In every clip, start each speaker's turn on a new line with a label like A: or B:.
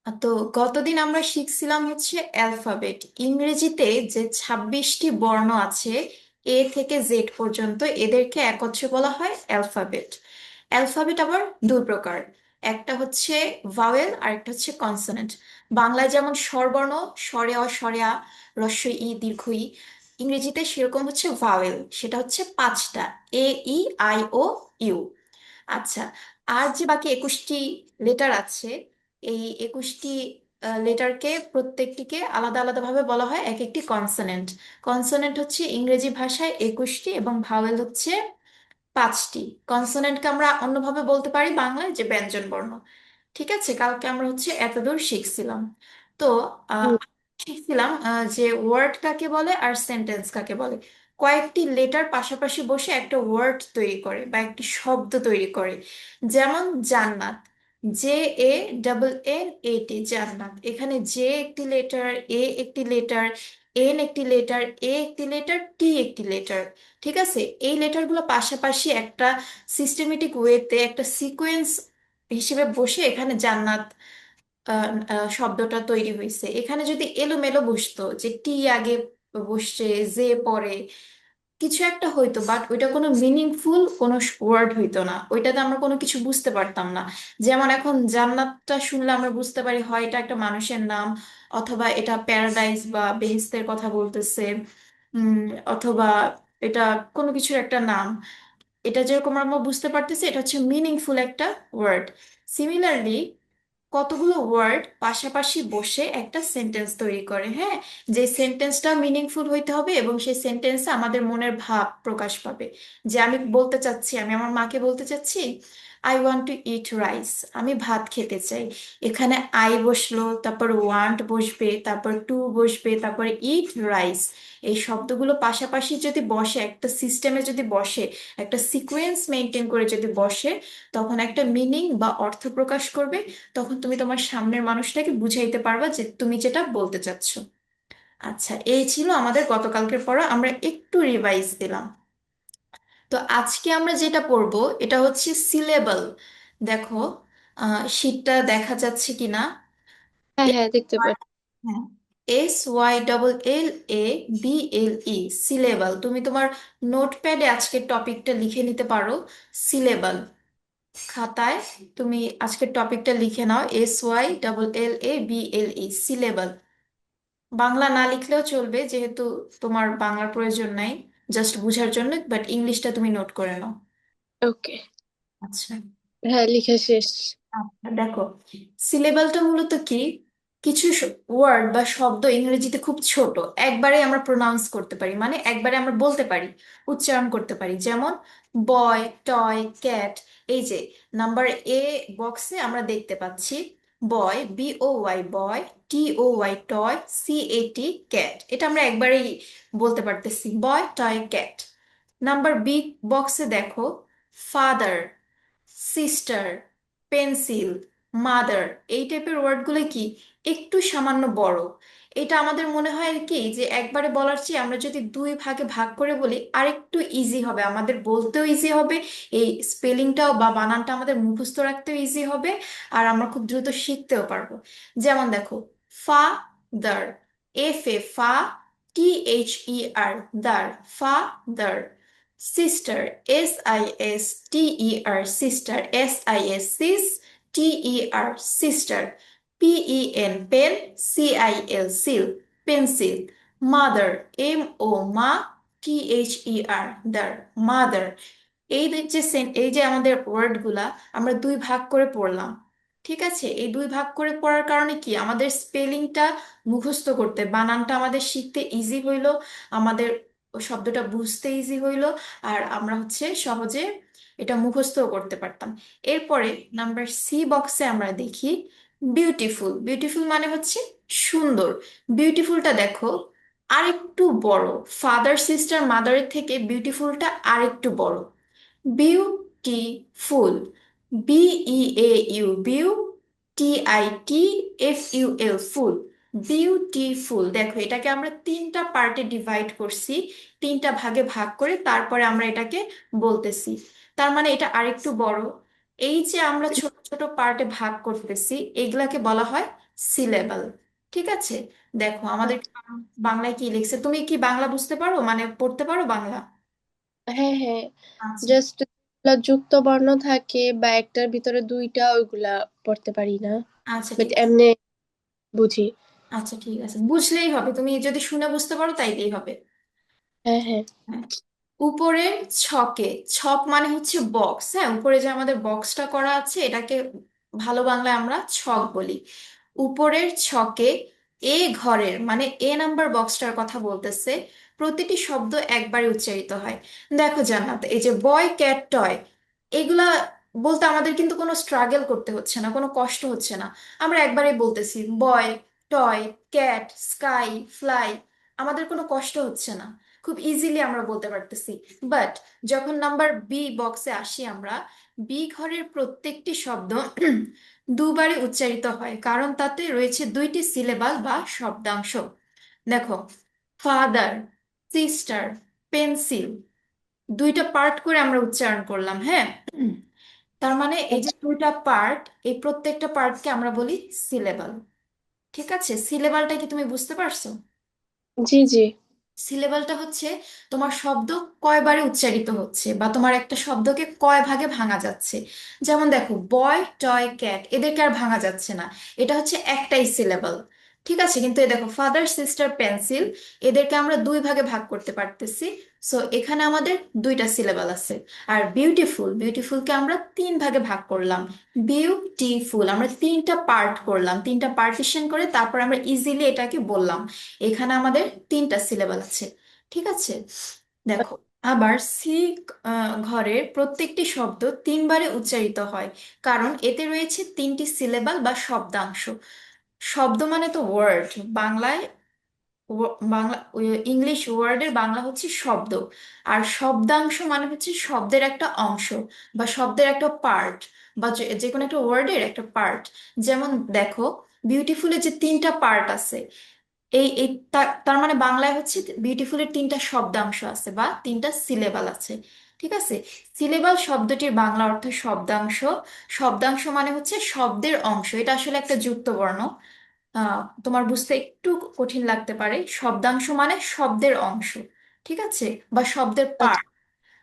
A: তো গতদিন আমরা শিখছিলাম হচ্ছে অ্যালফাবেট। ইংরেজিতে যে 26টি বর্ণ আছে, এ থেকে জেড পর্যন্ত, এদেরকে একত্রে বলা হয় অ্যালফাবেট। অ্যালফাবেট আবার দুই প্রকার, একটা হচ্ছে ভাওয়েল আর একটা হচ্ছে কনসোনেন্ট। বাংলায় যেমন স্বরবর্ণ, স্বরে অ, স্বরে আ, হ্রস্ব ই, দীর্ঘ ই, ইংরেজিতে সেরকম হচ্ছে ভাওয়েল, সেটা হচ্ছে পাঁচটা: এ, ই, আই, ও, ইউ। আচ্ছা, আর যে বাকি 21টি লেটার আছে, এই 21টি লেটারকে প্রত্যেকটিকে আলাদা আলাদাভাবে বলা হয় এক একটি কনসোনেন্ট। কনসোনেন্ট হচ্ছে ইংরেজি ভাষায় 21টি এবং ভাওয়েল হচ্ছে 5টি। কনসোনেন্টকে আমরা অন্যভাবে বলতে পারি বাংলায় যে ব্যঞ্জন বর্ণ। ঠিক আছে, কালকে আমরা হচ্ছে এতদূর শিখছিলাম। তো
B: হুম।
A: শিখছিলাম যে ওয়ার্ড কাকে বলে আর সেন্টেন্স কাকে বলে। কয়েকটি লেটার পাশাপাশি বসে একটা ওয়ার্ড তৈরি করে বা একটি শব্দ তৈরি করে। যেমন জান্নাত, জে, এ, ডাবল এন, এ টি, জান্নাত। এখানে জে একটি লেটার, এ একটি লেটার, এন একটি লেটার, এ একটি লেটার, টি একটি লেটার। ঠিক আছে, এই লেটারগুলো পাশাপাশি একটা সিস্টেমেটিক ওয়েতে একটা সিকোয়েন্স হিসেবে বসে এখানে জান্নাত শব্দটা তৈরি হয়েছে। এখানে যদি এলোমেলো বসতো, যে টি আগে বসছে, জে পরে, কিছু একটা হইতো, বাট ওইটা কোনো মিনিংফুল কোনো ওয়ার্ড হইতো না, ওইটাতে আমরা কোনো কিছু বুঝতে পারতাম না। যেমন এখন জান্নাতটা শুনলে আমরা বুঝতে পারি হয় এটা একটা মানুষের নাম, অথবা এটা প্যারাডাইস বা বেহেশতের কথা বলতেছে, উম, অথবা এটা কোনো কিছুর একটা নাম। এটা যেরকম আমরা বুঝতে পারতেছি এটা হচ্ছে মিনিংফুল একটা ওয়ার্ড। সিমিলারলি কতগুলো ওয়ার্ড পাশাপাশি বসে একটা সেন্টেন্স তৈরি করে, হ্যাঁ। যে সেন্টেন্সটা মিনিংফুল হইতে হবে এবং সেই সেন্টেন্সে আমাদের মনের ভাব প্রকাশ পাবে। যে আমি বলতে চাচ্ছি, আমি আমার মাকে বলতে চাচ্ছি, I want to eat rice, আমি ভাত খেতে চাই। এখানে আই বসলো, তারপর ওয়ান্ট বসবে, তারপর টু বসবে, তারপর ইট রাইস। এই শব্দগুলো পাশাপাশি যদি বসে, একটা সিস্টেমে যদি বসে, একটা সিকোয়েন্স মেনটেন করে যদি বসে, তখন একটা মিনিং বা অর্থ প্রকাশ করবে। তখন তুমি তোমার সামনের মানুষটাকে বুঝাইতে পারবা যে তুমি যেটা বলতে চাচ্ছ। আচ্ছা, এই ছিল আমাদের গতকালকের পড়া, আমরা একটু রিভাইজ দিলাম। তো আজকে আমরা যেটা পড়বো এটা হচ্ছে সিলেবল। দেখো, শীটটা দেখা যাচ্ছে কিনা।
B: হ্যাঁ, হ্যাঁ, দেখতে পাচ্ছি।
A: হ্যাঁ, SYLLABLE, সিলেবল। তুমি তোমার নোটপ্যাডে আজকের টপিকটা লিখে নিতে পারো, সিলেবল। খাতায় তুমি আজকের টপিকটা লিখে নাও, SYLLABLE, সিলেবল। বাংলা না লিখলেও চলবে, যেহেতু তোমার বাংলার প্রয়োজন নাই, জাস্ট বুঝার জন্য, বাট ইংলিশটা তুমি নোট করে নাও।
B: ওকে।
A: আচ্ছা।
B: হ্যাঁ, লিখা শেষ।
A: আচ্ছা, দেখো, সিলেবালটা মূলত কি, কিছু ওয়ার্ড বা শব্দ ইংরেজিতে খুব ছোট, একবারে আমরা প্রোনাউন্স করতে পারি, মানে একবারে আমরা বলতে পারি, উচ্চারণ করতে পারি। যেমন বয়, টয়, ক্যাট। এই যে নাম্বার এ বক্সে আমরা দেখতে পাচ্ছি বয়, BOY বয়, TOY টয়, CAT ক্যাট। এটা আমরা একবারেই বলতে পারতেছি, বয়, টয়, ক্যাট। নাম্বার বি বক্সে দেখো ফাদার, সিস্টার, পেন্সিল, মাদার। এই টাইপের ওয়ার্ডগুলো কি একটু সামান্য বড়। এটা আমাদের মনে হয় আর কি যে একবারে বলার চেয়ে আমরা যদি দুই ভাগে ভাগ করে বলি আরেকটু ইজি হবে, আমাদের বলতেও ইজি হবে, এই স্পেলিংটাও বা বানানটা আমাদের মুখস্থ রাখতেও ইজি হবে, আর আমরা খুব দ্রুত শিখতেও পারবো। যেমন দেখো, ফা দার, FA ফা, THER দার, ফা দার। Sister, SISTER sister, SIS TER sister. PEN pen, CIL সিল, পেন্সিল। মাদার, MO মা, THER দার, মাদার। এই যে আমাদের ওয়ার্ডগুলা আমরা দুই ভাগ করে পড়লাম। ঠিক আছে, এই দুই ভাগ করে পড়ার কারণে কি আমাদের স্পেলিংটা মুখস্থ করতে, বানানটা আমাদের শিখতে ইজি হইলো, আমাদের শব্দটা বুঝতে ইজি হইলো, আর আমরা হচ্ছে সহজে এটা মুখস্থও করতে পারতাম। এরপরে নাম্বার সি বক্সে আমরা দেখি বিউটিফুল। বিউটিফুল মানে হচ্ছে সুন্দর। বিউটিফুলটা দেখো আরেকটু বড়, ফাদার, সিস্টার, মাদারের থেকে বিউটিফুলটা আরেকটু বড়। বিউটিফুল, BEAU বিউ, TITFUL ফুল, বিউটিফুল। দেখো এটাকে আমরা তিনটা পার্টে ডিভাইড করছি, তিনটা ভাগে ভাগ করে তারপরে আমরা এটাকে বলতেছি। তার মানে এটা আরেকটু বড়। এই যে আমরা ছোট ছোট পার্টে ভাগ করতেছি, এগুলাকে বলা হয় সিলেবল। ঠিক আছে, দেখো আমাদের
B: আচ্ছা।
A: বাংলায় কি লিখছে, তুমি কি বাংলা বুঝতে পারো, মানে পড়তে পারো বাংলা?
B: হ্যাঁ হ্যাঁ,
A: আচ্ছা।
B: জাস্ট যুক্ত বর্ণ থাকে বা একটার ভিতরে দুইটা, ওইগুলা পড়তে পারি না,
A: আচ্ছা
B: বাট
A: ঠিক আছে।
B: এমনি বুঝি।
A: আচ্ছা ঠিক আছে, বুঝলেই হবে, তুমি যদি শুনে বুঝতে পারো তাইলেই হবে।
B: হ্যাঁ হ্যাঁ।
A: হ্যাঁ। উপরের ছকে, ছক মানে হচ্ছে বক্স, হ্যাঁ, উপরে যে আমাদের বক্সটা করা আছে এটাকে ভালো বাংলায় আমরা ছক বলি। উপরের ছকে এ ঘরের, মানে এ নাম্বার বক্সটার কথা বলতেছে, প্রতিটি শব্দ একবারে উচ্চারিত হয়। দেখো জান্নাত, এই যে বয় ক্যাট টয়, এগুলা বলতে আমাদের কিন্তু কোনো স্ট্রাগল করতে হচ্ছে না, কোনো কষ্ট হচ্ছে না। আমরা একবারেই বলতেছি বয়, টয়, ক্যাট, স্কাই, ফ্লাই, আমাদের কোনো কষ্ট হচ্ছে না, খুব ইজিলি আমরা বলতে পারতেছি। বাট যখন নাম্বার বি বক্সে আসি আমরা, বি ঘরের প্রত্যেকটি শব্দ দুবারে উচ্চারিত হয়, কারণ তাতে রয়েছে দুইটি সিলেবাল বা শব্দাংশ। দেখো, ফাদার, সিস্টার, পেন্সিল, দুইটা পার্ট করে আমরা উচ্চারণ করলাম, হ্যাঁ। তার মানে এই যে
B: আচ্ছা।
A: দুইটা পার্ট, এই প্রত্যেকটা পার্টকে আমরা বলি সিলেবাল। ঠিক আছে, সিলেবালটা কি তুমি বুঝতে পারছো?
B: জি জি।
A: সিলেবালটা হচ্ছে তোমার শব্দ কয়বারে উচ্চারিত হচ্ছে, বা তোমার একটা শব্দকে কয় ভাগে ভাঙা যাচ্ছে। যেমন দেখো, বয়, টয়, ক্যাট, এদেরকে আর ভাঙা যাচ্ছে না, এটা হচ্ছে একটাই সিলেবল। ঠিক আছে, কিন্তু এই দেখো ফাদার, সিস্টার, পেন্সিল, এদেরকে আমরা দুই ভাগে ভাগ করতে পারতেছি। সো এখানে আমাদের দুইটা সিলেবল আছে। আর বিউটিফুল, বিউটিফুলকে আমরা তিন ভাগে ভাগ করলাম। বিউটিফুল আমরা তিনটা পার্ট করলাম, তিনটা পার্টিশন করে তারপর আমরা ইজিলি এটাকে বললাম। এখানে আমাদের তিনটা সিলেবাল আছে। ঠিক আছে, দেখো, আবার সি ঘরের প্রত্যেকটি শব্দ তিনবারে উচ্চারিত হয়, কারণ এতে রয়েছে তিনটি সিলেবাল বা শব্দাংশ। শব্দ মানে তো ওয়ার্ড, বাংলায় বাংলা ইংলিশ ওয়ার্ডের বাংলা হচ্ছে শব্দ। আর শব্দাংশ মানে হচ্ছে শব্দের একটা অংশ বা শব্দের একটা পার্ট, বা যে যে কোনো একটা ওয়ার্ডের একটা পার্ট। যেমন দেখো, বিউটিফুলের যে তিনটা পার্ট আছে, এই এই তার মানে বাংলায় হচ্ছে বিউটিফুলের তিনটা শব্দাংশ আছে বা তিনটা সিলেবাল আছে। ঠিক আছে, সিলেবাল শব্দটির বাংলা অর্থ শব্দাংশ। শব্দাংশ মানে হচ্ছে শব্দের অংশ, এটা আসলে একটা যুক্ত বর্ণ। তোমার বুঝতে একটু কঠিন লাগতে পারে, শব্দাংশ মানে শব্দের অংশ। ঠিক আছে, বা শব্দের
B: আচ্ছা।
A: পার্ট।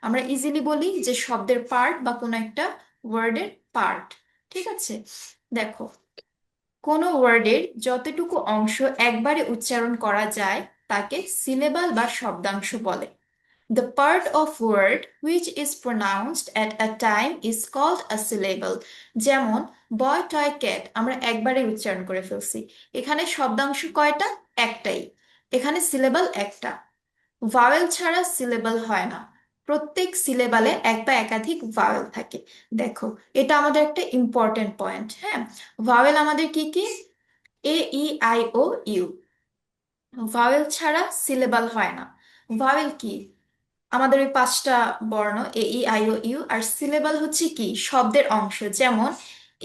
A: আমরা ইজিলি বলি যে শব্দের পার্ট বা কোনো একটা ওয়ার্ডের পার্ট। ঠিক আছে, দেখো, কোনো ওয়ার্ডের যতটুকু অংশ একবারে উচ্চারণ করা যায় তাকে সিলেবাল বা শব্দাংশ বলে। The part of word which is pronounced at a time is called a syllable. যেমন বয়, টয়, ক্যাট আমরা একবারে উচ্চারণ করে ফেলছি, এখানে শব্দাংশ কয়টা? একটাই, এখানে সিলেবাল একটা। ভাওয়েল ছাড়া সিলেবাল হয় না, প্রত্যেক সিলেবালে এক বা একাধিক ভাওয়েল থাকে। দেখো, এটা আমাদের একটা ইম্পর্টেন্ট পয়েন্ট, হ্যাঁ। ভাওয়েল আমাদের কি কি? A, E, I, O, U. Vowel ছাড়া সিলেবাল হয় না। ভাওয়েল কি? আমাদের ওই পাঁচটা বর্ণ, A, E, I, O, U. আর সিলেবাল হচ্ছে কি? শব্দের অংশ। যেমন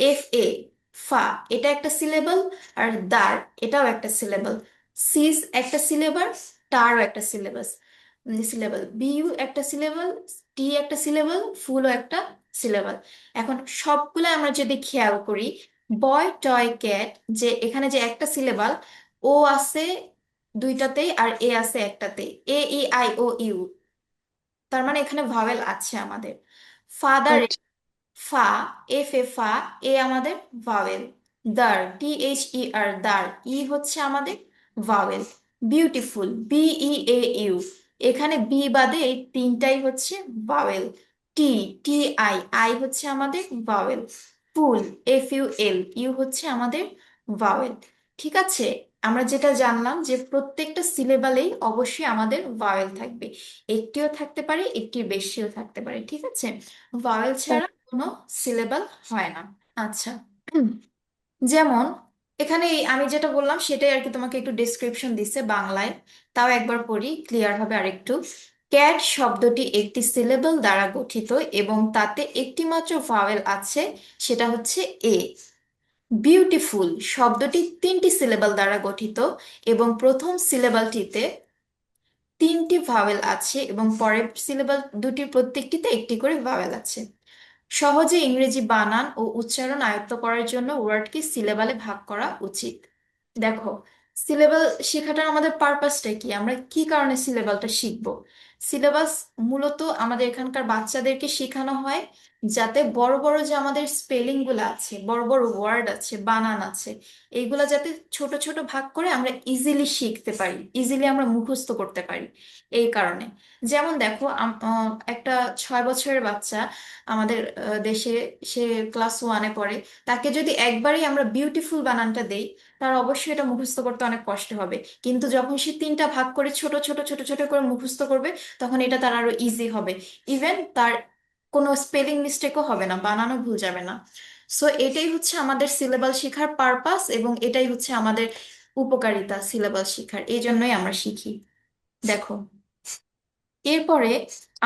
A: এফ, এ, ফা, এটা একটা সিলেবল। আর দার, এটাও একটা সিলেবল। সিস একটা সিলেবল, টারও একটা সিলেবাস সিলেবল, বিউ একটা সিলেবল, টি একটা সিলেবল, ফুলও একটা সিলেবল। এখন সবগুলো আমরা যদি খেয়াল করি, বয়, টয়, ক্যাট, যে এখানে যে একটা সিলেবাল, ও আছে দুইটাতেই আর এ আছে একটাতেই, এ, ই, আই, ও, ইউ, তার মানে এখানে ভাওয়েল আছে আমাদের। ফাদার,
B: আচ্ছা।
A: ফা, এফ, এ, ফা, এ আমাদের ভাওয়েল। দার, টি, এইচ, ই, আর, দার, ই হচ্ছে আমাদের vowel. Beautiful, B, E, A, U, এখানে বি বাদে এই তিনটাই হচ্ছে vowel. T, T, I, I হচ্ছে আমাদের vowel. Full, F, U, L, U হচ্ছে আমাদের ভাওয়েল। ঠিক আছে, আমরা যেটা জানলাম যে প্রত্যেকটা সিলেবালেই অবশ্যই আমাদের ভাওয়েল থাকবে, একটিও থাকতে পারে, একটির বেশিও থাকতে পারে। ঠিক আছে, ভাওয়েল ছাড়া কোনো সিলেবাল হয় না। আচ্ছা, হুম, যেমন এখানে আমি যেটা বললাম সেটাই আর কি, তোমাকে একটু ডেসক্রিপশন দিচ্ছে বাংলায়, তাও একবার পড়ি ক্লিয়ার হবে আরেকটু। ক্যাট শব্দটি একটি সিলেবল দ্বারা গঠিত এবং তাতে একটি মাত্র ভাওয়েল আছে, সেটা হচ্ছে এ। বিউটিফুল শব্দটি তিনটি সিলেবল দ্বারা গঠিত এবং প্রথম সিলেবলটিতে তিনটি ভাওয়েল আছে এবং পরের সিলেবল দুটির প্রত্যেকটিতে একটি করে ভাওয়েল আছে। সহজে ইংরেজি বানান ও উচ্চারণ আয়ত্ত করার জন্য ওয়ার্ডকে সিলেবালে ভাগ করা উচিত। দেখো, সিলেবাল শেখাটার আমাদের পারপাসটা কি, আমরা কি কারণে সিলেবালটা শিখবো? সিলেবাস মূলত আমাদের এখানকার বাচ্চাদেরকে শেখানো হয় যাতে বড় বড় যে আমাদের স্পেলিং গুলো আছে, বড় বড় ওয়ার্ড আছে, বানান আছে, এইগুলা যাতে ছোট ছোট ভাগ করে আমরা ইজিলি শিখতে পারি, ইজিলি আমরা মুখস্থ করতে পারি। এই কারণে, যেমন দেখো, একটা 6 বছরের বাচ্চা আমাদের দেশে, সে ক্লাস 1-এ পড়ে, তাকে যদি একবারই আমরা বিউটিফুল বানানটা দেই, তার অবশ্যই এটা মুখস্থ করতে অনেক কষ্ট হবে। কিন্তু যখন সে 3টা ভাগ করে ছোট ছোট ছোট ছোট করে মুখস্থ করবে, তখন এটা তার আরো ইজি হবে। ইভেন তার কোনো স্পেলিং মিস্টেকও হবে না, বানানো ভুল যাবে না। সো এটাই হচ্ছে আমাদের সিলেবাল শেখার পারপাস, এবং এটাই হচ্ছে আমাদের উপকারিতা সিলেবাল শেখার, এই জন্যই আমরা শিখি। দেখো, এরপরে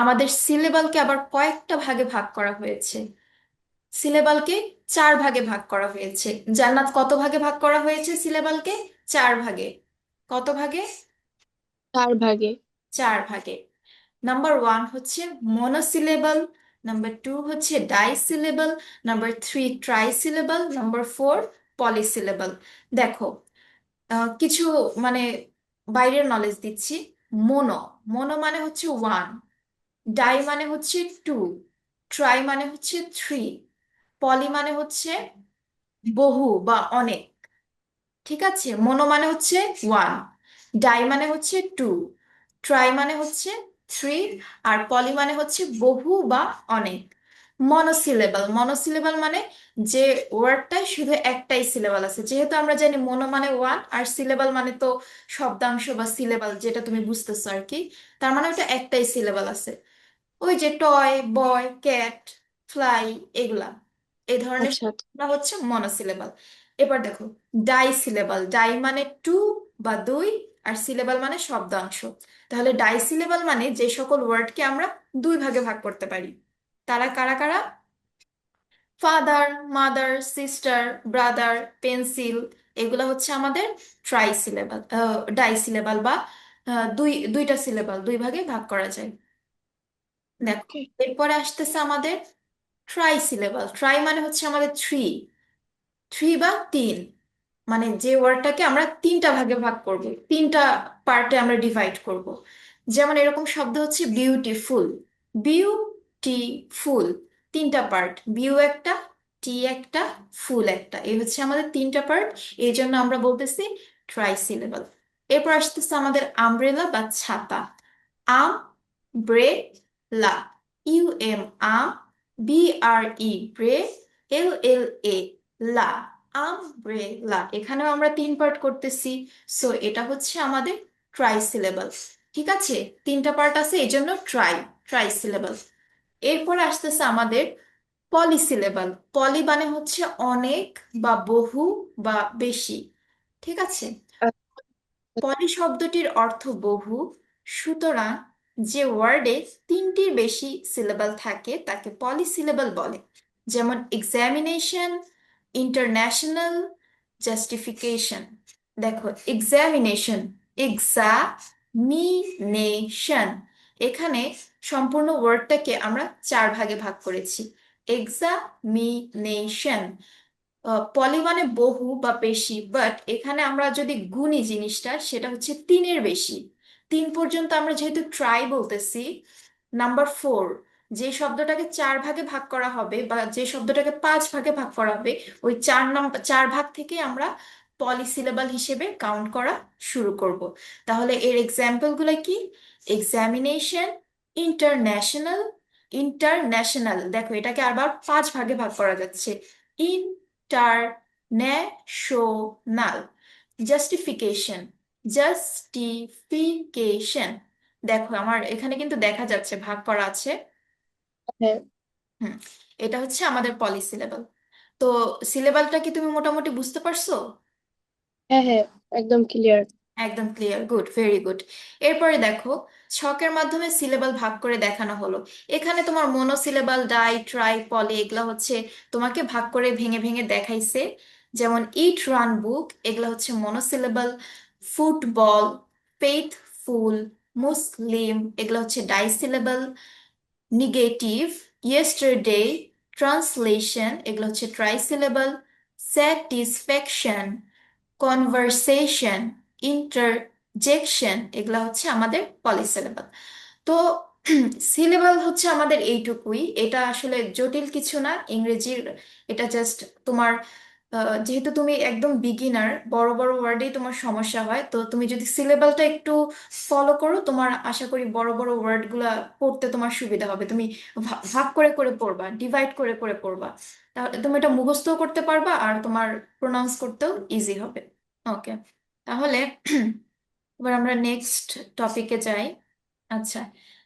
A: আমাদের সিলেবালকে আবার কয়েকটা ভাগে ভাগ করা হয়েছে। সিলেবালকে 4 ভাগে ভাগ করা হয়েছে। জান্নাত, কত ভাগে ভাগ করা হয়েছে সিলেবালকে? 4 ভাগে। কত ভাগে?
B: 4 ভাগে।
A: 4 ভাগে। নাম্বার 1 হচ্ছে মনোসিলেবল, নাম্বার 2 হচ্ছে ডাইসিলেবল, নাম্বার 3 ট্রাইসিলেবল, নাম্বার 4 পলিসিলেবল। দেখো, কিছু মানে বাইরের নলেজ দিচ্ছি। মনো, মনো মানে হচ্ছে 1, ডাই মানে হচ্ছে 2, ট্রাই মানে হচ্ছে 3, পলি মানে হচ্ছে বহু বা অনেক। ঠিক আছে, মনো মানে হচ্ছে 1, ডাই মানে হচ্ছে 2, ট্রাই মানে হচ্ছে 3, আর পলি মানে হচ্ছে বহু বা অনেক। মনোসিলেবল, মনোসিলেবল মানে যে ওয়ার্ডটায় শুধু একটাই সিলেবাল আছে। যেহেতু আমরা জানি মনো মানে 1, আর সিলেবাল মানে তো শব্দাংশ বা সিলেবাল, যেটা তুমি বুঝতেছো আর কি, তার মানে ওটা একটাই সিলেবাল আছে। ওই যে টয়, বয়, ক্যাট, ফ্লাই, এগুলা, এই ধরনের
B: আচ্ছা আচ্ছা।
A: শব্দগুলো হচ্ছে মনোসিলেবাল। এবার দেখো, ডাই সিলেবাল, ডাই মানে 2 বা 2, আর সিলেবাল মানে শব্দাংশ। তাহলে ডাই সিলেবাল মানে যে সকল ওয়ার্ডকে আমরা 2 ভাগে ভাগ করতে পারি। তারা কারা কারা? Father, mother, sister, brother, pencil, এগুলো হচ্ছে আমাদের ট্রাই সিলেবাল, ডাই সিলেবাল, বা দুইটা সিলেবাল 2 ভাগে ভাগ করা যায়। দেখো,
B: ওকে।
A: এরপরে আসতেছে আমাদের ট্রাই সিলেবাল। ট্রাই মানে হচ্ছে আমাদের 3, 3 বা 3, মানে যে ওয়ার্ডটাকে আমরা 3টা ভাগে ভাগ করব, 3টা পার্টে আমরা ডিভাইড করব। যেমন এরকম শব্দ হচ্ছে বিউটিফুল, বিউটিফুল, 3টা পার্ট, বিউ একটা, টি একটা, ফুল একটা, এই হচ্ছে আমাদের 3টা পার্ট। এই জন্য আমরা বলতেছি ট্রাই সিলেবাল। এরপর আসতেছে আমাদের আমব্রেলা বা ছাতা। আম, ব্রে, লা, ইউ এম, আম, BRE, ব্রে, LLA, লা, আমব্রেলা। এখানেও আমরা 3 পার্ট করতেছি। সো এটা হচ্ছে আমাদের ট্রাই সিলেবাল। ঠিক আছে, 3টা পার্ট আছে, এই জন্য ট্রাই, ট্রাই সিলেবাল। এরপর আসতেছে আমাদের পলিসিলেবাল। পলি মানে হচ্ছে অনেক বা বহু বা বেশি। ঠিক আছে, পলি শব্দটির অর্থ বহু। সুতরাং যে ওয়ার্ডে 3টির বেশি সিলেবাল থাকে তাকে পলিসিলেবাল বলে। যেমন এক্সামিনেশন, ইন্টারন্যাশনাল, জাস্টিফিকেশন। দেখো, এক্সামিনেশন, এক্সামিনেশন, এখানে সম্পূর্ণ ওয়ার্ডটাকে আমরা 4 ভাগে ভাগ করেছি। এক্সামিনেশন। পলি মানে বহু বা বেশি, বাট এখানে আমরা যদি গুণি জিনিসটা, সেটা হচ্ছে 3-এর বেশি। 3 পর্যন্ত আমরা যেহেতু ট্রাই বলতেছি, নাম্বার 4, যে শব্দটাকে 4 ভাগে ভাগ করা হবে বা যে শব্দটাকে 5 ভাগে ভাগ করা হবে, ওই 4 ভাগ থেকে আমরা পলিসিলেবাল হিসেবে কাউন্ট করা শুরু করব। তাহলে এর এক্সাম্পল গুলো কি? এক্সামিনেশন, ইন্টারন্যাশনাল, ইন্টারন্যাশনাল, দেখো এটাকে আবার 5 ভাগে ভাগ করা যাচ্ছে, ইন্টারন্যাশনাল। জাস্টিফিকেশন, জাস্টিফিকেশন, দেখো আমার এখানে কিন্তু দেখা যাচ্ছে ভাগ করা আছে।
B: হ্যাঁ
A: হুম, এটা হচ্ছে আমাদের পলিসিলেবল। তো সিলেবালটা কি তুমি মোটামুটি বুঝতে পারছো?
B: হ্যাঁ হ্যাঁ, একদম ক্লিয়ার।
A: একদম ক্লিয়ার, গুড, ভেরি গুড। এরপরে দেখো, ছকের মাধ্যমে সিলেবাল ভাগ করে দেখানো হলো। এখানে তোমার মনোসিলেবাল, ডাই, ট্রাই, পলি, এগুলা হচ্ছে তোমাকে ভাগ করে ভেঙে ভেঙে দেখাইছে। যেমন ইট, রান, বুক, এগুলা হচ্ছে মনোসিলেবাল। ফুটবল, ফেথফুল, মুসলিম, এগুলা হচ্ছে ডাইসিলেবাল। নেগেটিভ, ইয়েস্টারডে, ট্রান্সলেশন এগুলো হচ্ছে ট্রাইসিলেবল, স্যাটিসফ্যাকশন, কনভারসেশন, ইন্টারজেকশন এগুলো হচ্ছে আমাদের পলিসিলেবল। তো সিলেবাল হচ্ছে আমাদের এইটুকুই, এটা আসলে জটিল কিছু না ইংরেজির। এটা জাস্ট তোমার যেহেতু তুমি একদম বিগিনার, বড় বড় ওয়ার্ডেই তোমার সমস্যা হয়, তো তুমি যদি সিলেবালটা একটু ফলো করো, তোমার আশা করি বড় বড় ওয়ার্ডগুলা পড়তে তোমার সুবিধা হবে। তুমি ভাগ করে করে পড়বা, ডিভাইড করে করে পড়বা, তাহলে তুমি এটা মুখস্থও করতে পারবা আর তোমার প্রোনাউন্স করতেও ইজি হবে। ওকে, তাহলে এবার আমরা নেক্সট টপিকে যাই। আচ্ছা,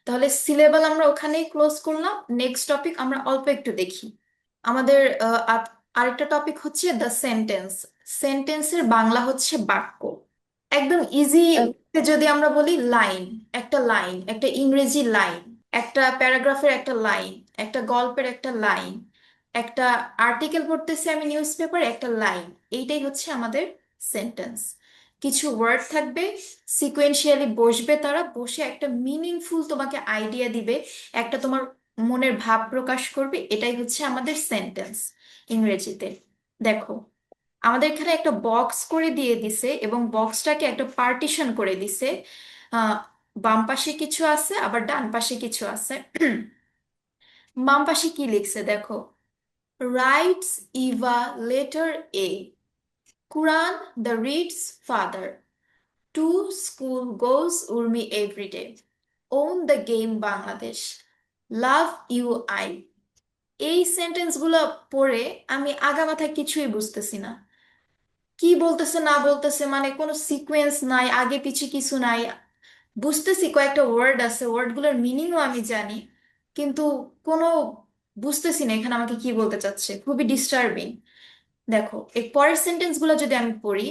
A: তাহলে সিলেবাল আমরা ওখানেই ক্লোজ করলাম। নেক্সট টপিক আমরা অল্প একটু দেখি। আমাদের আরেকটা টপিক হচ্ছে দ্য সেন্টেন্স। সেন্টেন্সের বাংলা হচ্ছে বাক্য। একদম ইজি
B: আম,
A: যদি আমরা বলি লাইন, একটা লাইন, একটা ইংরেজি লাইন, একটা প্যারাগ্রাফের একটা লাইন, একটা গল্পের একটা লাইন, একটা আর্টিকেল পড়তেছি আমি নিউজ পেপারে একটা লাইন, এইটাই হচ্ছে আমাদের সেন্টেন্স। কিছু ওয়ার্ড থাকবে, সিকোয়েন্সিয়ালি বসবে, তারা বসে একটা মিনিংফুল তোমাকে আইডিয়া দিবে, একটা তোমার মনের ভাব প্রকাশ করবে, এটাই হচ্ছে আমাদের সেন্টেন্স ইংরেজিতে। দেখো, আমাদের এখানে একটা বক্স করে দিয়ে দিছে এবং বক্সটাকে একটা পার্টিশন করে দিছে। আহ, বাম পাশে কিছু আছে, আবার ডান পাশে কিছু আছে। বাম পাশে কি লিখছে দেখো, writes Eva letter A, Quran the reads father, to school goes Urmi everyday, won the game Bangladesh, love you I. এই সেন্টেন্সগুলো পড়ে আমি আগামাথা কিছুই বুঝতেছি না, কি বলতেছে না বলতেছে, মানে কোনো সিকোয়েন্স নাই, আগে পিছে কিছু নাই। বুঝতেছি কয়েকটা ওয়ার্ড আছে, ওয়ার্ডগুলোর মিনিংও আমি জানি, কিন্তু কোনো বুঝতেছি না এখানে আমাকে কি বলতে চাচ্ছে, খুবই ডিস্টার্বিং। দেখো এর পরের সেন্টেন্সগুলো যদি আমি পড়ি,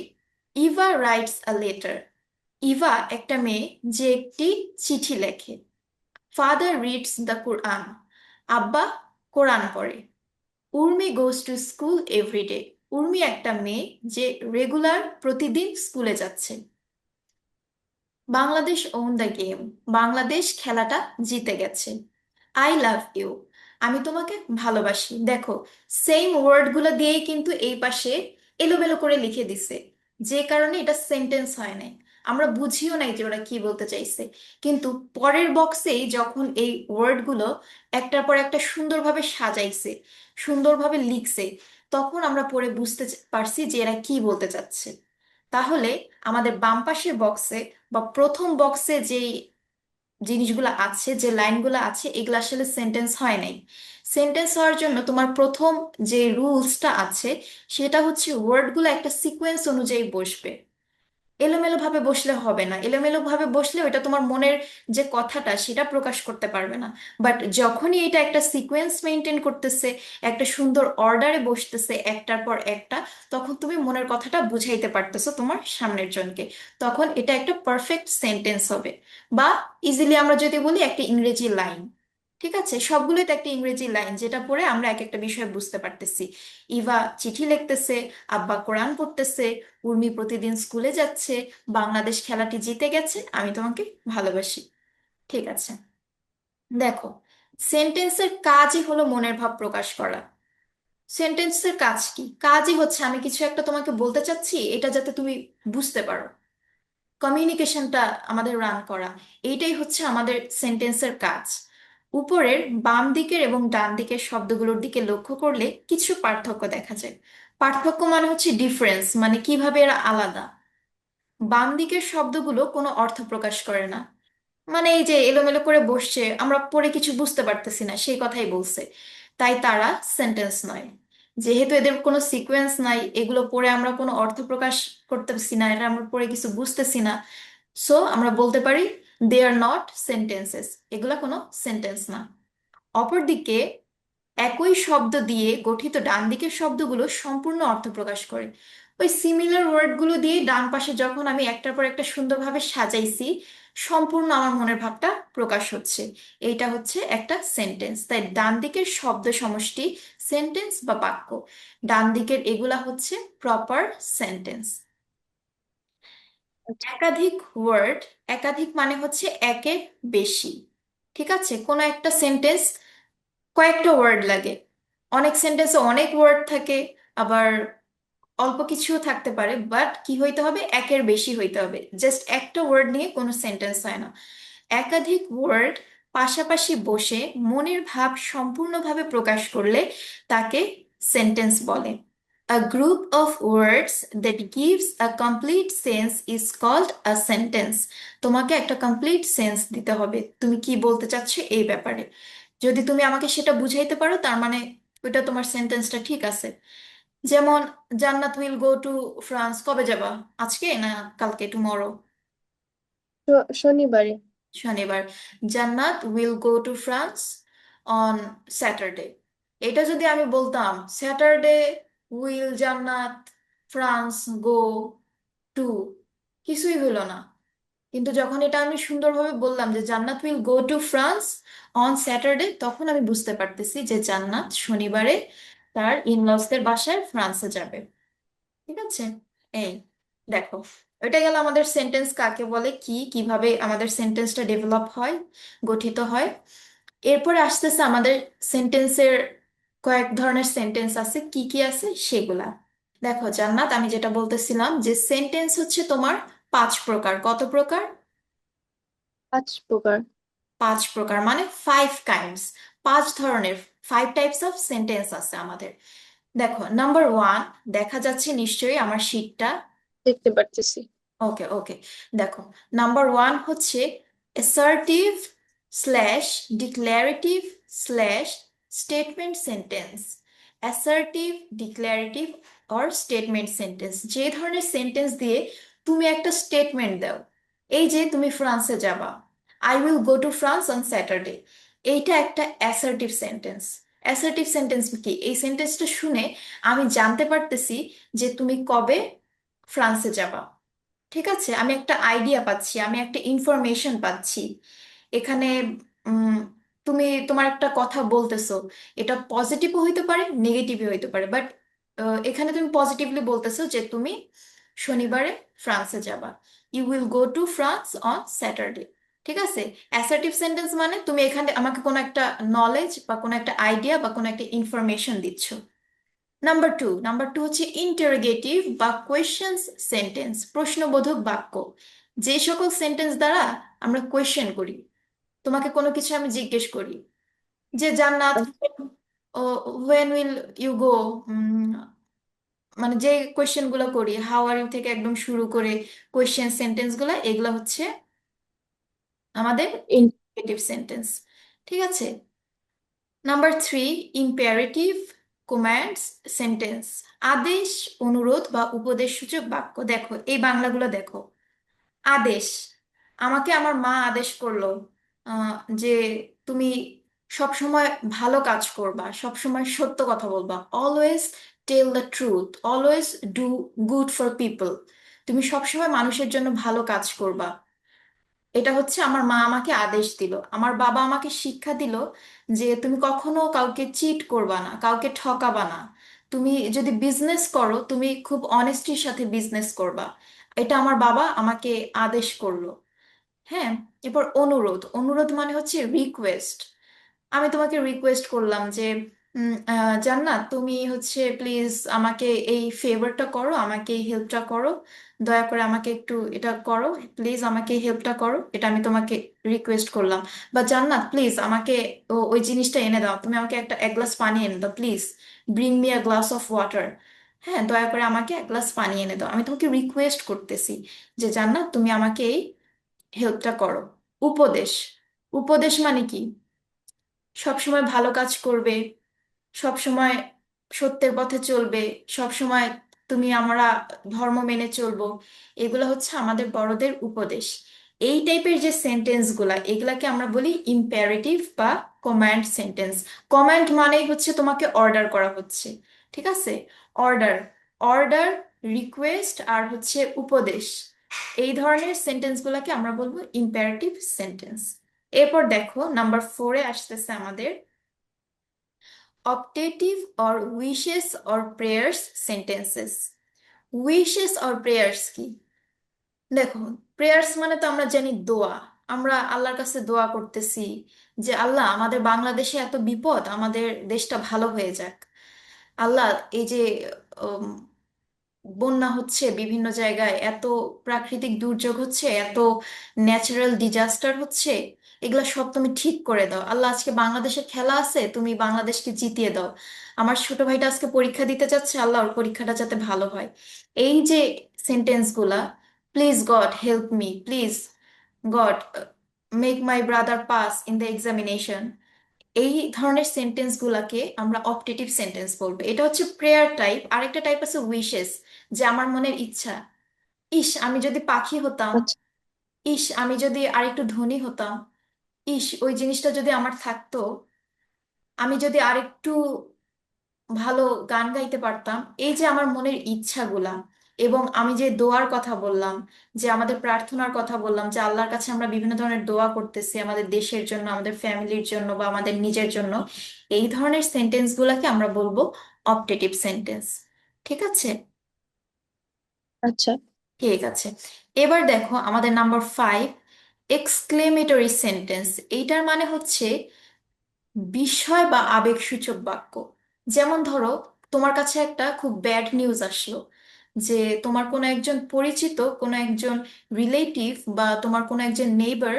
A: Eva writes a letter. Eva একটা মেয়ে যে একটি চিঠি লেখে। ফাদার রিডস দ্য কোরআন, আব্বা কোরআন পড়ে। Urmi goes to school everyday, Urmi একটা মেয়ে যে রেগুলার প্রতিদিন স্কুলে যাচ্ছে। Bangladesh won the game, Bangladesh খেলাটা জিতে গেছে। আই লাভ ইউ, আমি তোমাকে ভালোবাসি। দেখো, সেম ওয়ার্ডগুলো দিয়েই কিন্তু এই পাশে এলোমেলো করে লিখে দিছে, যে কারণে এটা সেন্টেন্স হয় নাই, আমরা বুঝিও নাই যে ওরা কি বলতে চাইছে। কিন্তু পরের বক্সেই যখন এই ওয়ার্ডগুলো একটার পর একটা সুন্দরভাবে সাজাইছে, সুন্দরভাবে লিখছে, তখন আমরা পড়ে বুঝতে পারছি যে এরা কি বলতে চাচ্ছে। তাহলে আমাদের বাম পাশের বক্সে বা প্রথম বক্সে যেই জিনিসগুলো আছে, যে লাইনগুলো আছে, এগুলো আসলে সেন্টেন্স হয় নাই। সেন্টেন্স হওয়ার জন্য তোমার প্রথম যে রুলসটা আছে, সেটা হচ্ছে ওয়ার্ডগুলো একটা সিকোয়েন্স অনুযায়ী বসবে। এলোমেলো ভাবে বসলে হবে না, এলোমেলো ভাবে বসলে ওটা তোমার মনের যে কথাটা সেটা প্রকাশ করতে পারবে না। বাট যখনই এটা একটা সিকোয়েন্স মেনটেন করতেছে, একটা সুন্দর অর্ডারে বসতেছে একটার পর একটা, তখন তুমি মনের কথাটা বুঝাইতে পারতেছো তোমার সামনের জনকে, তখন এটা একটা পারফেক্ট সেন্টেন্স হবে। বা ইজিলি আমরা যদি বলি একটা ইংরেজি লাইন। ঠিক আছে, সবগুলোই তো একটা ইংরেজি লাইন, যেটা পড়ে আমরা এক একটা বিষয় বুঝতে পারতেছি। ইভা চিঠি লিখতেছে, আব্বা কোরআন পড়তেছে, উর্মি প্রতিদিন স্কুলে যাচ্ছে, বাংলাদেশ খেলাটি জিতে গেছে, আমি তোমাকে ভালোবাসি। ঠিক আছে, দেখো, সেন্টেন্সের কাজই হলো মনের ভাব প্রকাশ করা। সেন্টেন্সের কাজ কি? কাজই হচ্ছে আমি কিছু একটা তোমাকে বলতে চাচ্ছি, এটা যাতে তুমি বুঝতে পারো, কমিউনিকেশনটা আমাদের রান করা, এইটাই হচ্ছে আমাদের সেন্টেন্সের কাজ। উপরের বাম দিকের এবং ডান দিকের শব্দগুলোর দিকে লক্ষ্য করলে কিছু পার্থক্য দেখা যায়। পার্থক্য মানে হচ্ছে ডিফারেন্স, মানে কিভাবে এরা আলাদা। বাম দিকের শব্দগুলো কোনো অর্থ প্রকাশ করে না, মানে এই যে এলোমেলো করে বসছে, আমরা পড়ে কিছু বুঝতে পারতেছি না, সেই কথাই বলছে, তাই তারা সেন্টেন্স নয়। যেহেতু এদের কোনো সিকোয়েন্স নাই, এগুলো পড়ে আমরা কোনো অর্থ প্রকাশ করতেছি না, এটা আমরা পড়ে কিছু বুঝতেছি না, সো আমরা বলতে পারি দে আর নট সেন্টেন্সেস, এগুলা কোনো সেন্টেন্স না। অপরদিকে একই শব্দ দিয়ে গঠিত ডান দিকের শব্দগুলো সম্পূর্ণ অর্থ প্রকাশ করে। ওই সিমিলার ওয়ার্ডগুলো দিয়ে ডান পাশে যখন আমি একটার পর একটা সুন্দরভাবে সাজাইছি, সম্পূর্ণ আমার মনের ভাবটা প্রকাশ হচ্ছে, এইটা হচ্ছে একটা সেন্টেন্স। তাই ডান দিকের শব্দ সমষ্টি সেন্টেন্স বা বাক্য, ডান দিকের এগুলা হচ্ছে প্রপার সেন্টেন্স।
B: আচ্ছা।
A: একাধিক ওয়ার্ড, একাধিক মানে হচ্ছে একের বেশি। ঠিক আছে, কোনো একটা সেন্টেন্স কয়েকটা ওয়ার্ড লাগে, অনেক সেন্টেন্সে অনেক ওয়ার্ড থাকে, আবার অল্প কিছুও থাকতে পারে, বাট কি হইতে হবে, একের বেশি হইতে হবে। জাস্ট একটা ওয়ার্ড নিয়ে কোনো সেন্টেন্স হয় না। একাধিক ওয়ার্ড পাশাপাশি বসে মনের ভাব সম্পূর্ণভাবে প্রকাশ করলে তাকে সেন্টেন্স বলে। A group of words that gives a complete sense is called a sentence. তোমাকে একটা কমপ্লিট সেন্স দিতে হবে তুমি কি বলতে চাচ্ছ এই ব্যাপারে। যদি তুমি আমাকে সেটা বুঝাইতে পারো, তার মানে ওইটা তোমার সেন্টেন্সটা ঠিক আছে। যেমন জান্নাত উইল গো টু ফ্রান্স, কবে যাবা? আজকে না কালকে, টুমরো?
B: শনিবারে।
A: শনিবার। জান্নাত will go to France on Saturday. এটা যদি আমি বলতাম স্যাটারডে উইল জান্নাত ফ্রান্স গো টু, কিছুই হলো না। কিন্তু যখন এটা আমি সুন্দরভাবে বললাম যে জান্নাত will go to France on Saturday, তখন আমি বুঝতে পারতেছি যে জান্নাত শনিবারে তার ইনলসদের বাসায় ফ্রান্সে যাবে। ঠিক আছে? এই দেখো, এটা গেল আমাদের সেন্টেন্স কাকে বলে, কি কিভাবে আমাদের সেন্টেন্সটা ডেভেলপ হয়, গঠিত হয়। এরপরে আসতেছে আমাদের সেন্টেন্সের কয়েক ধরনের সেন্টেন্স আছে, কি কি আছে সেগুলা। দেখো জান্নাত, আমি যেটা বলতেছিলাম যে সেন্টেন্স হচ্ছে তোমার পাঁচ প্রকার। কত প্রকার?
B: 5 প্রকার।
A: পাঁচ প্রকার মানে ফাইভ কাইন্ডস। পাঁচ ধরনের, ফাইভ টাইপস অফ সেন্টেন্স আছে আমাদের। দেখো নাম্বার ওয়ান, দেখা যাচ্ছে নিশ্চয়ই আমার শীটটা।
B: দেখতে পারতেছি।
A: ওকে ওকে, দেখো নাম্বার ওয়ান হচ্ছে assertive slash declarative slash statement sentence. Assertive, declarative or statement sentence, যে ধরনের সেন্টেন্স দিয়ে তুমি একটা স্টেটমেন্ট দাও। এই যে তুমি ফ্রান্সে যাবা, I will go to France on Saturday, এইটা একটা অ্যাসার্টিভ সেন্টেন্স। অ্যাসার্টিভ সেন্টেন্স কি? এই সেন্টেন্সটা শুনে আমি জানতে পারতেছি যে তুমি কবে ফ্রান্সে যাবা। ঠিক আছে, আমি একটা আইডিয়া পাচ্ছি, আমি একটা ইনফরমেশন পাচ্ছি এখানে। উম, তুমি তোমার একটা কথা বলতেছো, এটা পজিটিভও হইতে পারে নেগেটিভও হইতে পারে, বাট এখানে তুমি পজিটিভলি বলতেছো যে তুমি শনিবারে ফ্রান্সে যাবা। You will go to France on Saturday. ঠিক আছে? অ্যাসার্টিভ সেন্টেন্স মানে তুমি এখানে আমাকে কোনো একটা নলেজ বা কোনো একটা আইডিয়া বা কোনো একটা ইনফরমেশন দিচ্ছ। নাম্বার টু হচ্ছে ইন্টারোগেটিভ বা কোয়েশ্চেন্স সেন্টেন্স, প্রশ্নবোধক বাক্য। যে সকল সেন্টেন্স দ্বারা আমরা কোয়েশ্চেন করি, তোমাকে কোনো কিছু আমি জিজ্ঞেস করি যে জান্নাত, হোয়েন উইল ইউ গো, মানে যে কোয়েশ্চেন গুলো করি, হাউ আর ইউ থেকে একদম শুরু করে কোয়েশ্চেন সেন্টেন্স গুলো, এগুলো হচ্ছে আমাদের
B: ইন-
A: ইন্টারোগেটিভ সেন্টেন্স। ঠিক আছে? Number three, imperative commands sentence, আদেশ, অনুরোধ বা উপদেশসূচক বাক্য। দেখো এই বাংলাগুলো দেখো। আদেশ, আমাকে আমার মা আদেশ করলো আহ, যে তুমি সব সময় ভালো কাজ করবা, সব সময় সত্য কথা বলবা, always tell the truth, always do good for people. তুমি সব সময় মানুষের জন্য ভালো কাজ করবা। এটা হচ্ছে আমার মা আমাকে আদেশ দিল। আমার বাবা আমাকে শিক্ষা দিল যে তুমি কখনো কাউকে চিট করবা না, কাউকে ঠকাবা না। তুমি যদি বিজনেস করো, তুমি খুব অনেস্টির সাথে বিজনেস করবা। এটা আমার বাবা আমাকে আদেশ করলো। হ্যাঁ। এরপর অনুরোধ, অনুরোধ মানে হচ্ছে রিকোয়েস্ট। আমি তোমাকে রিকোয়েস্ট করলাম যে জান্নাত তুমি হচ্ছে প্লিজ আমাকে এই ফেভারটা করো, আমাকে এই হেল্পটা করো, দয়া করে আমাকে একটু এটা করো, প্লিজ আমাকে এই হেল্পটা করো, এটা আমি তোমাকে রিকোয়েস্ট করলাম। বা জান্নাত প্লিজ আমাকে ওই জিনিসটা এনে দাও, তুমি আমাকে একটা এক গ্লাস পানি এনে দাও please, bring me a glass of water. হ্যাঁ, দয়া করে আমাকে এক গ্লাস পানি এনে দাও। আমি তোমাকে রিকোয়েস্ট করতেছি যে জান্নাত তুমি আমাকে এই হেল্পটা করো। উপদেশ, উপদেশ মানে কি? সবসময় ভালো কাজ করবে, সব সময় সত্যের পথে চলবে, সব সময় তুমি আমরা ধর্ম মেনে চলবো, এগুলো হচ্ছে আমাদের বড়দের উপদেশ। এই টাইপের যে সেন্টেন্স গুলা, এগুলাকে আমরা বলি ইম্পারেটিভ বা কমান্ড সেন্টেন্স। কমান্ড মানেই হচ্ছে তোমাকে অর্ডার করা হচ্ছে। ঠিক আছে? অর্ডার, অর্ডার, রিকোয়েস্ট আর হচ্ছে উপদেশ, এই ধরনের সেন্টেন্স গুলাকে আমরা বলবো ইম্পারেটিভ সেন্টেন্স। এরপর দেখো নাম্বার ফোরে আসতেছে আমাদের optative or wishes or prayers sentences। Wishes or prayers কি? দেখো, প্রেয়ার্স মানে তো আমরা জানি দোয়া। আমরা আল্লাহর কাছে দোয়া করতেছি যে আল্লাহ, আমাদের বাংলাদেশে এত বিপদ, আমাদের দেশটা ভালো হয়ে যাক। আল্লাহ, এই যে উম, বন্যা হচ্ছে বিভিন্ন জায়গায়, এত প্রাকৃতিক দুর্যোগ হচ্ছে, এত ন্যাচারাল ডিজাস্টার হচ্ছে, এগুলা সব তুমি ঠিক করে দাও আল্লাহ। আজকে বাংলাদেশের খেলা আছে, তুমি বাংলাদেশকে জিতিয়ে দাও। আমার ছোট ভাইটা আজকে পরীক্ষা দিতে যাচ্ছে, আল্লাহ ওর পরীক্ষাটা যাতে ভালো হয়। এই যে সেন্টেন্সগুলা, please God help me, please God make my brother pass in the examination, এই ধরনের সেন্টেন্স গুলাকে আমরা অপটেটিভ সেন্টেন্স বলবো। এটা হচ্ছে প্রেয়ার টাইপ। আরেকটা টাইপ আছে উইশেস, যে আমার মনের ইচ্ছা। ইস, আমি যদি পাখি হতাম।
B: আচ্ছা।
A: ইস, আমি যদি আরেকটু ধনী হতাম। ইস, ওই জিনিসটা যদি আমার থাকতো। আমি যদি আরেকটু ভালো গান গাইতে পারতাম। এই যে আমার মনের ইচ্ছাগুলা, এবং আমি যে দোয়ার কথা বললাম, যে আমাদের প্রার্থনার কথা বললাম, যে আল্লাহর কাছে আমরা বিভিন্ন ধরনের দোয়া করতেছি আমাদের দেশের জন্য, আমাদের ফ্যামিলির জন্য বা আমাদের নিজের জন্য, এই ধরনের সেন্টেন্স গুলাকে আমরা বলবো অপটেটিভ সেন্টেন্স। ঠিক আছে?
B: আচ্ছা।
A: ঠিক আছে। এবার দেখো আমাদের নাম্বার 5, এক্সক্লেমেটরি সেন্টেন্স। এইটার মানে হচ্ছে বিস্ময় বা আবেগসূচক বাক্য। যেমন ধরো, তোমার কাছে একটা খুব ব্যাড নিউজ আসলো, যে তোমার কোনো একজন পরিচিত, কোনো একজন রিলেটিভ বা তোমার কোনো একজন নেইবার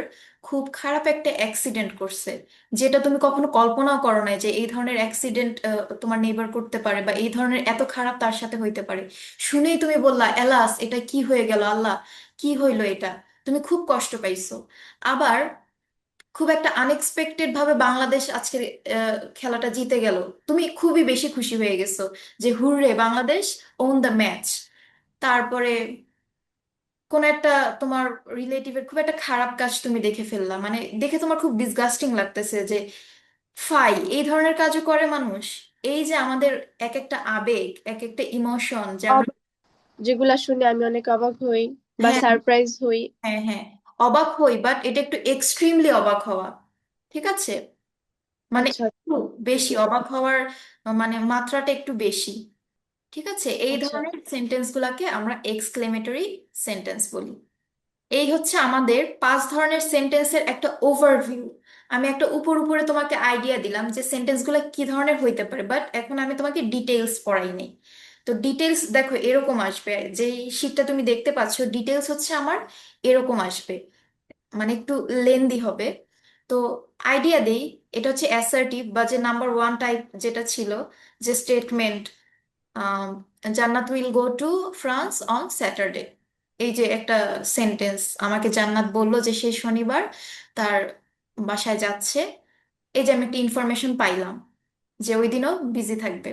A: খুব খারাপ একটা অ্যাক্সিডেন্ট করছে, যেটা তুমি কখনো কল্পনাও করো নাই যে এই ধরনের অ্যাক্সিডেন্ট তোমার নেইবার করতে পারে, বা এই ধরনের এত খারাপ তার সাথে হইতে পারে। শুনেই তুমি বললা, এলাস, এটা কি হয়ে গেল আল্লাহ, কি হইলো এটা। তুমি খুব কষ্ট পাইছো। আবার খুব একটা আনএক্সপেক্টেড ভাবে বাংলাদেশ আজকে খেলাটা জিতে গেল, তুমি খুবই বেশি খুশি হয়ে গেছো, যে hurray Bangladesh won the match. তারপরে কোন একটা তোমার রিলেটিভের খুব একটা খারাপ কাজ তুমি দেখে ফেললা, মানে দেখে তোমার খুব ডিসগাস্টিং লাগতেছে, যে ফাই, এই ধরনের কাজও করে মানুষ। এই যে আমাদের এক একটা আবেগ, এক একটা ইমোশন যে আমরা।
B: যেগুলা শুনে আমি অনেক অবাক হই বা
A: হ্যাঁ,
B: সারপ্রাইজ হই।
A: হ্যাঁ, হ্যাঁ, অবাক হই, বাট এটা একটু এক্সট্রিমলি অবাক হওয়া। ঠিক আছে? মানে
B: আচ্ছা।
A: একটু বেশি অবাক হওয়ার, মানে মাত্রাটা একটু বেশি। ঠিক আছে? এই
B: আচ্ছা।
A: ধরনের সেন্টেন্স গুলাকে আমরা এক্সক্লেমেটরি সেন্টেন্স বলি। এই হচ্ছে আমাদের 5 ধরনের সেন্টেন্সের একটা ওভারভিউ। আমি একটা উপর উপরে তোমাকে আইডিয়া দিলাম যে সেন্টেন্স গুলা কি ধরনের হইতে পারে, বাট এখন আমি তোমাকে ডিটেলস পড়াই নেই। তো ডিটেলস দেখো এরকম আসবে, যে শীটটা তুমি দেখতে পাচ্ছ, ডিটেলস হচ্ছে আমার এরকম আসবে, মানে একটু লেন্দি হবে। তো আইডিয়া দেই, এটা হচ্ছে অ্যাসার্টিভ, বা যে নাম্বার 1 টাইপ যেটা ছিল, যে স্টেটমেন্ট, জান্নাত will go to France on Saturday. এই যে একটা সেন্টেন্স, আমাকে জান্নাত বললো যে সে শনিবার তার বাসায় যাচ্ছে। এই যে আমি একটা ইনফরমেশন পাইলাম যে ওই দিনও বিজি থাকবে।